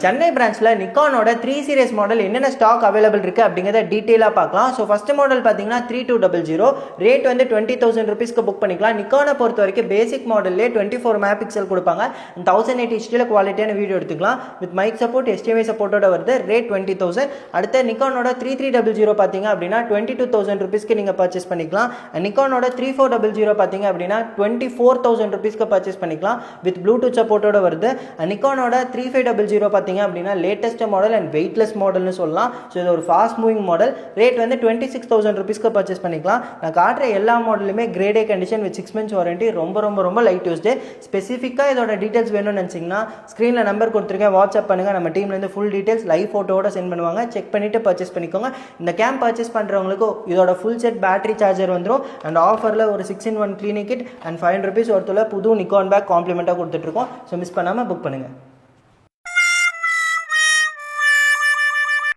Chennai பிரான்ச்சில் நிக்கானோட 3 series model என்னென்ன stock available இருக்குது அப்படிங்கிறத டீட்டெயிலாக பார்க்கலாம். ஸோ ஃபஸ்ட்டு மாடல் பார்த்தீங்கன்னா 3200 ரேட் வந்து 20,000 ருபீஸ்க்கு புக் பண்ணிக்கலாம். நிக்கானை பொறுத்த வரைக்கும் பேசிக் மாடல்லே 24 மெகா பிக்சல் கொடுப்பாங்க. 1080 ஹெச்டியில் குவாலிட்டியான வீடியோ எடுத்துக்கலாம். வித் மைக் சப்போர்ட் HDMI சப்போர்ட்டோட வருது. ரேட் 20,000. அடுத்த நிக்கானோட 3300 பார்த்தீங்க அப்படின்னா 22,000 ருபீஸ்க்கு நீங்கள் பர்ச்சேஸ் பண்ணிக்கலாம். நிக்கானோட 3400 பார்த்தீங்க அப்படின்னா 24,000 ருபீஸ்க்கு பர்ச்சேஸ் பண்ணிக்கலாம். வித் ப்ளூடூத் சப்போர்ட்டோட வருது. நிக்கானோட 3500 பார்த்தீங்க அப்படின்னா லேட்டஸ்ட் மாடல் அண்ட் வெயிட்லெஸ் மாடல்னு சொல்லலாம். ஸோ இது ஒரு ஃபாஸ்ட் மூவிங் மாடல். ரேட் வந்து 26,000 ருபீஸ்க்கு பர்ச்சேஸ் பண்ணிக்கலாம். நான் காட்டுற எல்லா மாடலுமே grade A condition with 6 months warranty. ரொம்ப லைட் யூஸ்டு. ஸ்பெசிஃபிக்காக இதோட டீட்டெயில்ஸ் வேணும்னு நினச்சிங்கன்னா ஸ்க்ரீனில் நம்பர் கொடுத்துருக்கேன், வாட்ஸ்அப் பண்ணுங்கள். நம்ம டீம்லேருந்து ஃபுல் டீட்டெயில்ஸ் லைவ் ஃபோட்டோவோட சென்ட் பண்ணுவாங்க. செக் பண்ணிவிட்டு பர்ச்சேஸ் பண்ணிக்கோங்க. இந்த கேம் பர்ச்சேஸ் பண்ணுறவங்களுக்கு இதோட ஃபுல் செட் பேட்டரி சார்ஜர் வந்துடும். அண்ட் ஆஃபரில் ஒரு 6-in-1 cleaning kit and 500 rupees ஒருத்தல புது நிக்கான் பேக் காம்ப்ளிமெண்ட்டாக கொடுத்துட்ருக்கோம். ஸோ மிஸ் பண்ணாமல் புக் பண்ணுங்கள்.